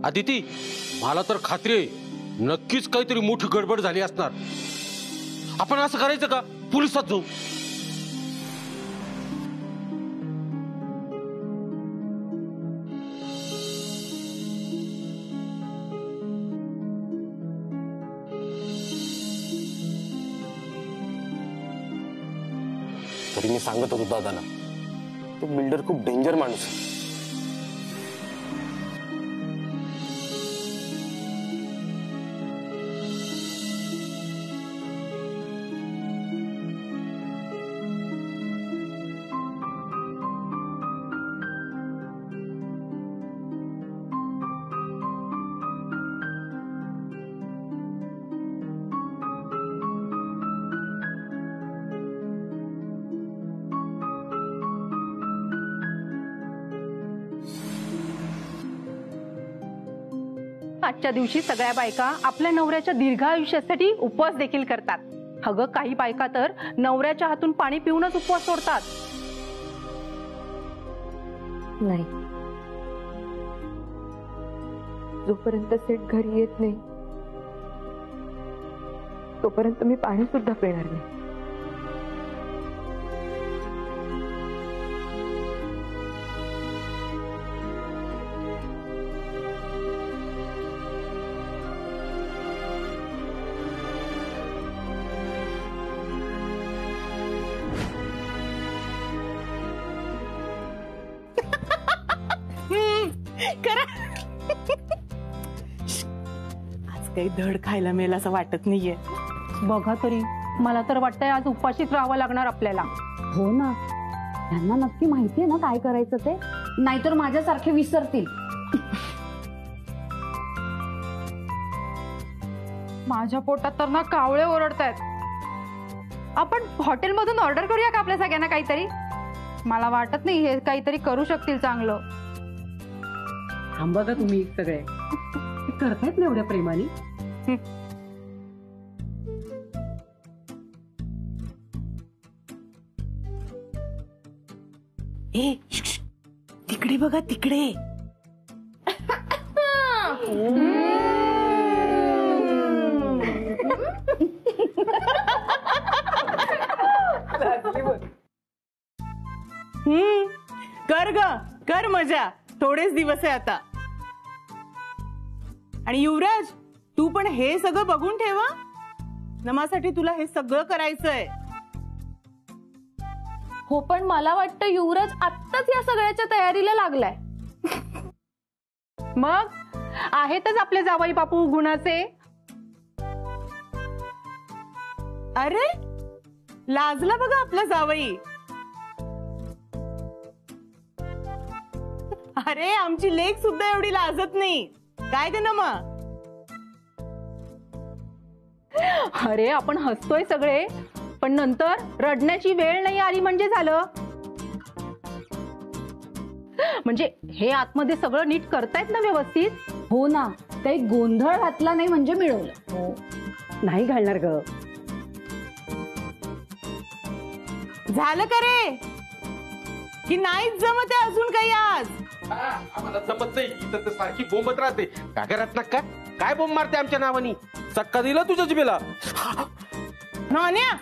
अदिती, मला तर खात्री आहे नक्कीच काहीतरी मोठी गडबड झाली असणार. आपण असं करायचं का, पोलिसात जाऊ? तरी मी सांगत होतो दादाला, तो बिल्डर खूप डेंजर माणूस आहे. आजच्या दिवशी सगळ्या बायका आपल्या नवऱ्याच्या दीर्घ आयुष्यासाठी उपवास देखील करतात. अगं, काही बायका तर नवऱ्याच्या हातून पाणी पिऊनच उपवास सोडतात. नाही, जोपर्यंत सेठ घरी येत नाही तोपर्यंत मी पाणी सुद्धा पिणार नाही. आज काही धड खायला मिळेल असं वाटत नाहीये. बघा तरी, मला तर वाटतंय आज उपाशीच राहावं लागणार आपल्याला. हो ना, त्यांना नक्की माहितीये ना काय करायचं ते, नाहीतर माझ्यासारखे विसरतील. माझ्या पोटात तर ना कावळे ओरडतायत. आपण हॉटेलमधून ऑर्डर करूया का आपल्या सगळ्यांना काहीतरी? मला वाटत नाही हे काहीतरी करू शकतील चांगलं. थांबा का तुम्ही सगळे, करतायत ना एवढ्या प्रेमाने. ए तिकडे बघा, तिकडे. कर ग, कर मजा. थोडेच दिवस आहे आता. आणि युवराज, तू पण हे सगळं बघून ठेवा. नमासाठी तुला हे सगळं करायचंय. हो, पण मला वाटतं युवराज आत्ताच या सगळ्याच्या तयारीला लागलाय. मग आहेतच आपले जावई बापू गुणाचे. अरे, लाजला बघा आपला जावई. अरे, आमची लेक सुद्धा एवढी लाजत नाही. काय ते ना मग. अरे, आपण हसतोय सगळे, पण नंतर रडण्याची वेळ नाही आली म्हणजे झालं. म्हणजे हे आतमध्ये सगळं नीट करतायत ना व्यवस्थित? हो ना, काही गोंधळ घातला नाही म्हणजे मिळवलं. हो, नाही घालणार ग. झालं का रे, की नाहीच जमत आहे अजून काही आज? आम्हाला जमत नाही. इथं तर सारखी बोंबत राहते. काय करत ना काय बोंब मारते आमच्या नावानी? चक्का दिला तुझ्या जिभेला. नान्या,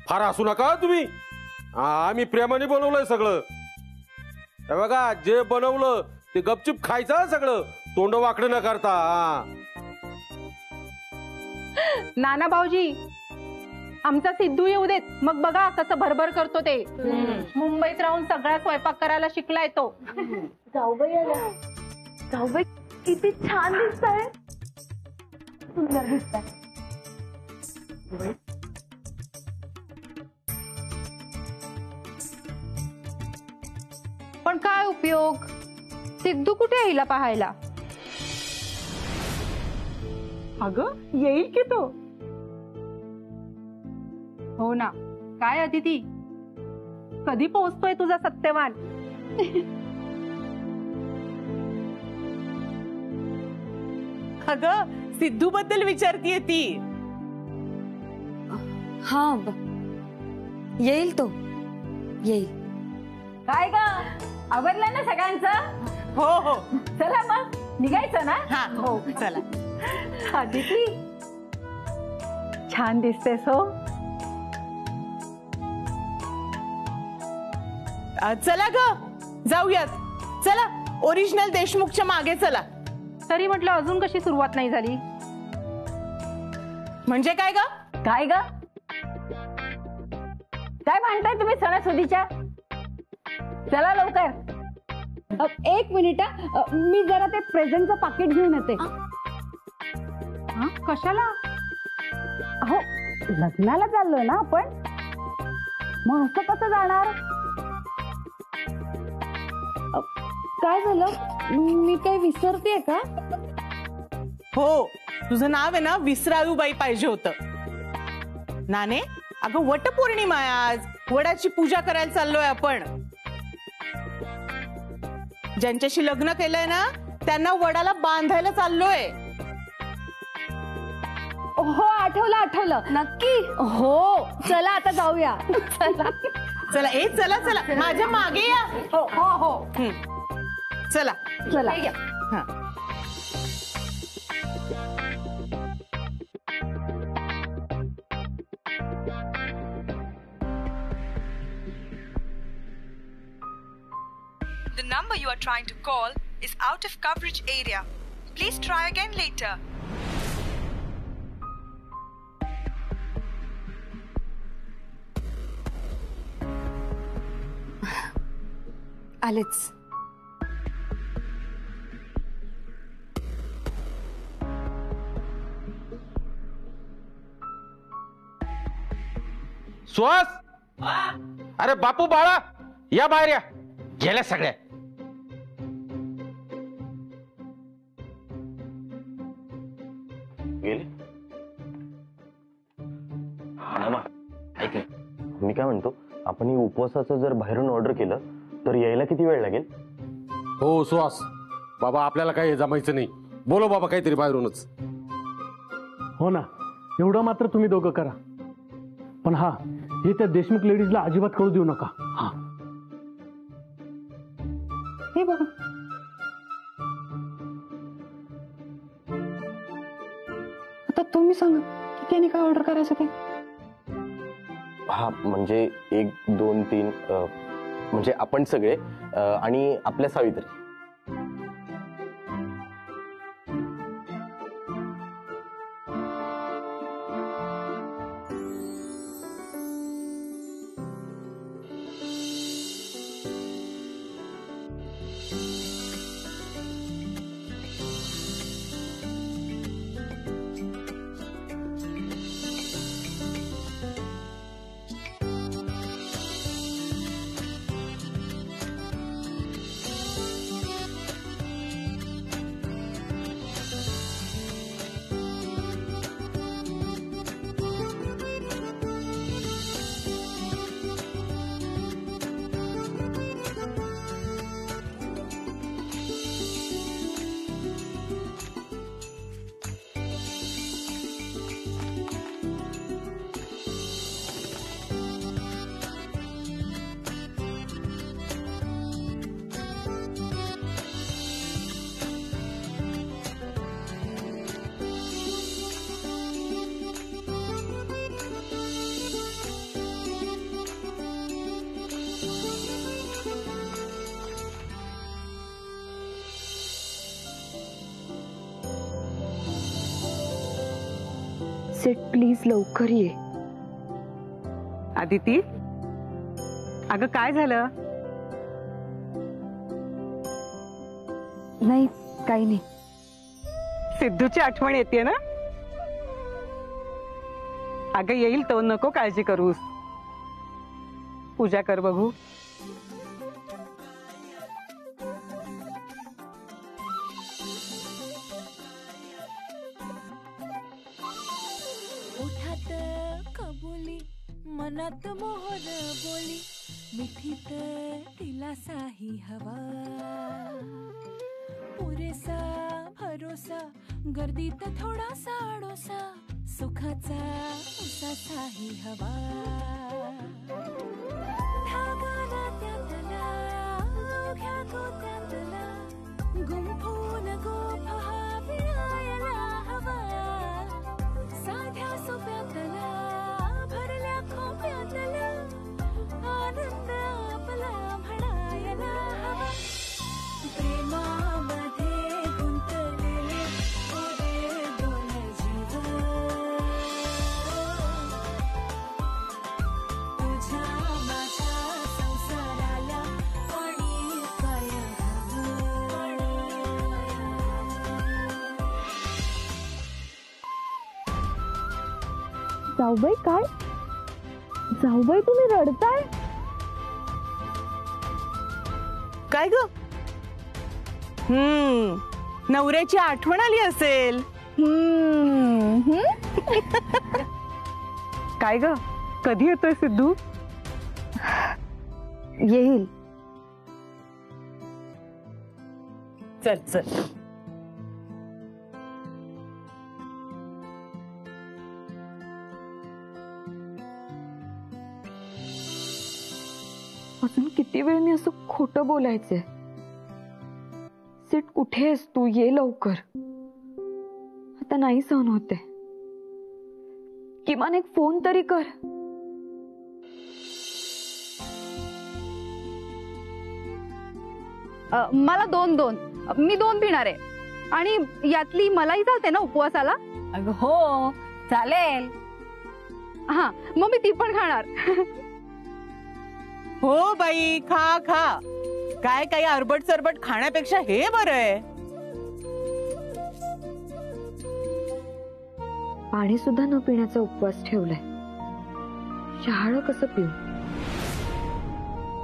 फार हसू नका तुम्ही. आम्ही प्रेमाने बनवलंय सगळं. हे बघा, जे बनवलं ते गपचूप खायचं सगळं, तोंड वाकडं न करता. नाना भाऊजी, आमचा सिद्धू येऊ देत, मग बघा कसं भरभर करतो ते. मुंबईत राहून सगळा स्वयंपाक करायला शिकलाय तो. जाऊबाई आल्या. जाऊबाई किती छान दिसताय, सुंदर दिसताय. पण काय उपयोग, सिद्धू कुठे येईल पाहायला? अगं, येईल की तो. हो ना. काय अदिती, कधी पोहोचतोय तुझा सत्यवान? अगं, सिद्धू बद्दल विचारतीये ती. हा, येईल तो, येईल. काय ग आवरलं ना सगळ्यांचं? हो हो चला मग निघायचं ना? हा हो चला. आदिती छान दिसतेस हो. चला ग जाऊयात. चला ओरिजिनल देशमुखच्या मागे चला. तरी म्हटलं अजून कशी सुरुवात नाही झाली? म्हणजे काय ग? काय ग काय म्हणताय तुम्ही सणासुदीच्या? चला लवकर. एक मिनिट मी जरा ते प्रेझेंटचं पाकिट घेऊन येते. हा कशाला? हो लग्नाला चाललोय ना आपण, मग असं कसं जाणार? काय झालं, मी काही विसरतेय का? हो तुझं नाव आहे ना विसराळूबाई पाहिजे होतं. नाने अगं वटपौर्णिमा आहे आज. वडाची पूजा करायला चाललोय आपण. ज्यांच्याशी लग्न केलंय ना त्यांना वडाला बांधायला चाललोय. हो आठवलं नक्की. हो चला आता जाऊया. चला चला चला चला माझ्या मागे या. हो हो हो चला चला. हा. The number you are trying to call is out of coverage area. Please try again later. आलेच. सुहास, अरे बापू बाळा या बाहेर या. गेल्या सगळ्या. गेले. नमा ऐक ना, मी काय म्हणतो, आपण ही उपवासाचं जर बाहेरून ऑर्डर केलं तर यायला किती वेळ लागेल? हो सुहास बाबा, आपल्याला काही जमायचं नाही. बोलो बाबा काहीतरी बाहेरूनच. हो ना, एवढं मात्र तुम्ही दोघं करा. पण हा, हे त्या देशमुख लेडीजला अजिबात कळू देऊ नका. हा हे बघा आता तुम्ही सांगा किती काय ऑर्डर करायचं ते. हा म्हणजे 1 2 3 म्हणजे आपण सगळे आणि आपल्या सावित्री. सेट प्लीज लवकर ये. आदिती अगं काय झालं? नाही काही नाही. सिद्धूची आठवण येते ना? अगं येईल तो, नको काळजी करूस. पूजा कर बघू. ओठात कबुली मनात मोहर बोली मिठीत दिलासाही हवा पुरेसा भरोसा गर्दीत थोडासा आडोसा सुखाचा उसासाही हवा धागा नात्यातला गुंफून गोफ हा विणायला हवा साध्या सोप्यातला भरल्या खोप्यातला आनंद आपला म्हणायला हवा प्रेमामध्ये गुंतलेले ओरे दोन जीव तुझ्या माझ्या संसाराला पाणी काय जाऊबाई काय जाऊबाई तुम्ही रडताय काय ग नवऱ्याची आठवण आली असेल काय ग कधी येतोय सिद्धू येईल चल चल अजून किती वेळ मी असं खोटं बोलायचंय सीट कुठे आहेस तू ये लवकर आता नाही सहन होते किमान एक फोन तरी कर मला 2 मी 2 पिणार आहे आणि यातली मलाही चालते ना उपवासाला. अगं हो चालेल. हा मग मी ती पण खाणार. हो बाई खा खा काय काही अरबट सरबट खाण्यापेक्षा हे बरं आहे. पाणी सुद्धा न पिण्याचा उपवास ठेवलाय. शहाळं कसं पिऊ.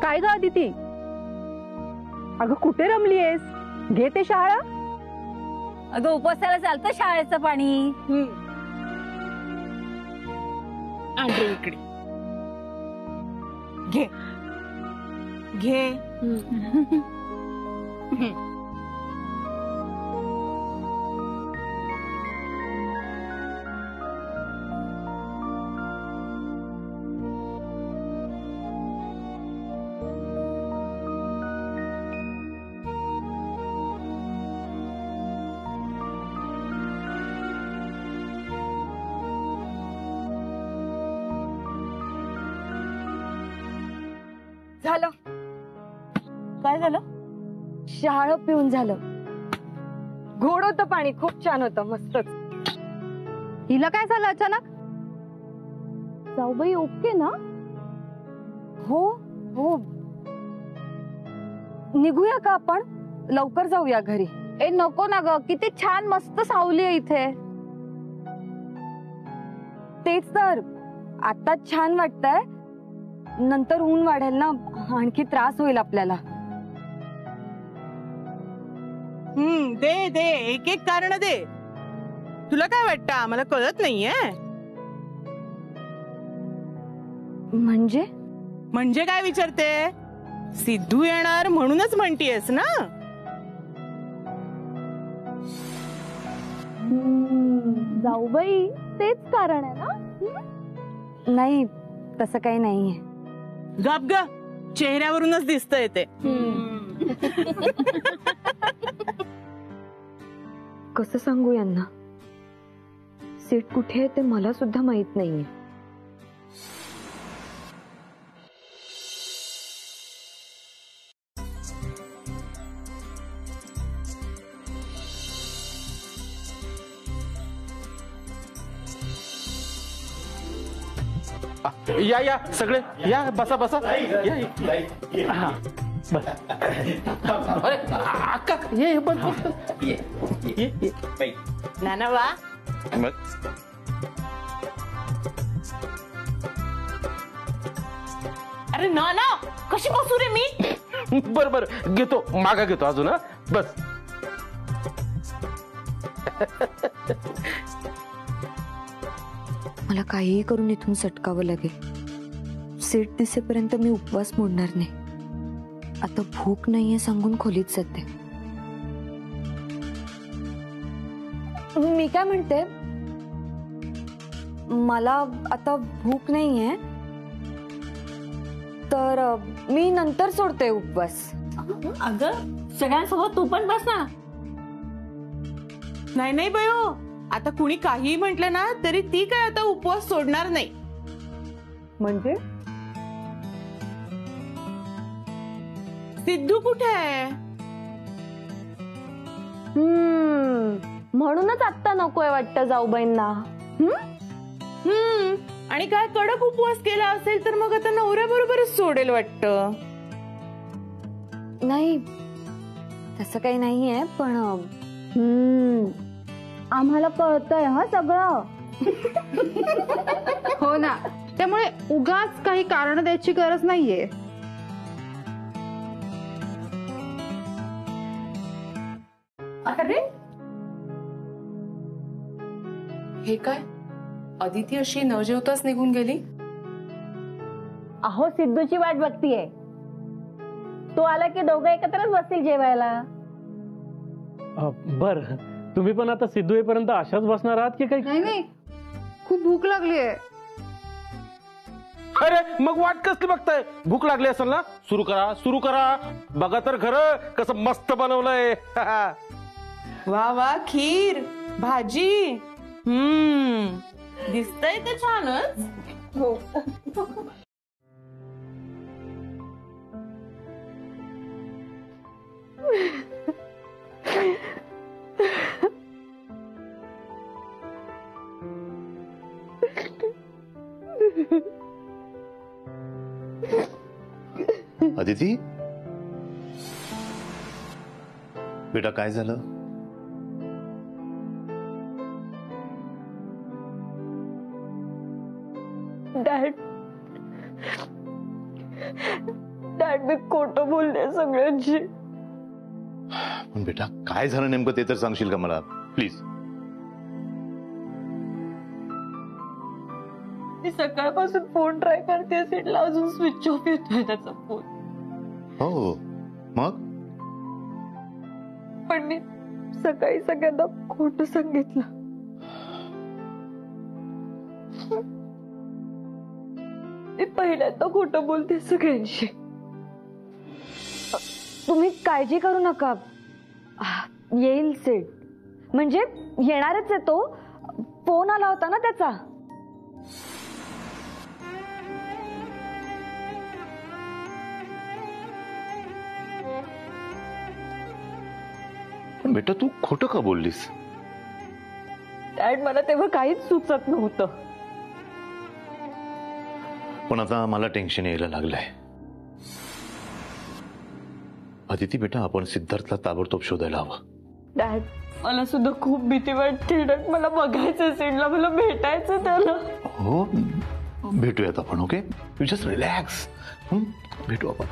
काय ग अदिती अगं कुठे रमलीयेस घे ते शहाळा. अगं उपवासाला चालतं शाळेचं पाणी. आणले इकडे घे घे. झालं. काय झालं. शहाळं पिऊन झालं. गोड होतं पाणी खूप छान होतं मस्तच. हिला काय झालं अचानक. जाऊबाई ओके ना. हो हो निघूया का आपण लवकर जाऊया घरी. ए नको ना ग किती छान मस्त सावली आहे इथे. तेच तर आता छान वाटतंय नंतर ऊन वाढेल ना आणखी त्रास होईल आपल्याला. दे दे एक एक कारण दे. तुला काय वाटतं आम्हाला कळत नाहीये. म्हणजे काय विचारते. सिद्धू येणार म्हणूनच म्हणतीयस ना. जाऊबाई तेच कारण आहे ना. नाही तसं काही नाहीये. गप ग चेहऱ्यावरूनच दिसतंय ते. कसं सांगू यांना. सीट कुठे आहे ते मला सुद्धा माहित नाहीये. या या सगळे या बसा बसा या. हा बस. अरे अक्का ये बस. नाना वा. अरे नाना कशी बसू रे मी. बर बर घेतो मागा घेतो अजून. हा बस. मला काहीही करून इथून सटकावं लागेल. सीट दिसेपर्यंत मी उपवास मोडणार नाही. आता भूक नाहीये सांगून खोलीत जाते. मी काय म्हणते मला आता भूक नाहीये तर मी नंतर सोडते उपवास. अगं सगळ्यांसोबत तू पण बस ना. नाही नाही बयो, आता कुणी काहीही म्हटलं ना तरी ती काय आता उपवास सोडणार नाही. म्हणजे सिद्धू कुठे आहे? म्हणूनच आत्ता नकोय वाटतं जाऊबाईंना. आणि काय कडक उपवास केला असेल तर मग आता नवऱ्याबरोबरच सोडेल वाटतं. नाही तसं काही नाहीये, पण आम्हाला कळतंय हा सगळं. हो ना, त्यामुळे उगाच काही कारण द्यायची गरज नाहीये. अरे हे काय, अदिती अशी न जेवताच निघून गेली. अहो सिद्धूची वाट बघतीये. तो आला की दोघं एकत्रच बसतील जेवायला. बर, तुम्ही पण आता सिद्धू येईपर्यंत अशाच बसणार आहात की काही? नाही, खूप भूक लागली आहे. अरे मग वाट कसली बघताय? भूक लागली असेल ना, सुरू करा. बघा तर खरं कसं मस्त बनवलंय. वा वा, खीर भाजी. दिसतंय तर छानच. हो. अदिती बेटा, काय झालं? डॅड मी खोटं बोलले सगळ्यांची. पण बेटा काय झालं नेमकं ते तर सांगशील का मला प्लीज? मी सकाळपासून फोन ट्राय करते, सीटला अजून स्विच ऑफ येतोय त्याचा फोन. हो मग? पण मी सकाळी सगळ्यांना खोटं सांगितलं. मी पहिल्यांदा खोटं बोलते सगळ्यांशी. तुम्ही काळजी करू नका, येईल सीट. म्हणजे येणारच आहे तो. फोन आला होता ना त्याचा. पण बेटा तू खोटं का बोललीस? डॅड मला तेव्हा काहीच सुचत नव्हतं. पण आता मला टेन्शन यायला लागलंय. अदिती बेटा, आपण सिद्धार्थला ताबडतोब शोधायला हवं. डॅड मला सुद्धा खूप भीती वाटते. डॅड मला बघायचं सीटला, मला भेटायचं त्याला. हो भेटूयात आपण. Okay, you just relax. भेटू आपण.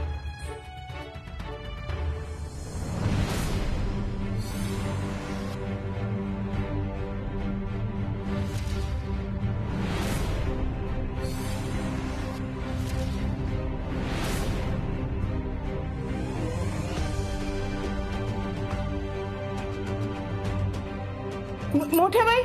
मोठ्या बाई,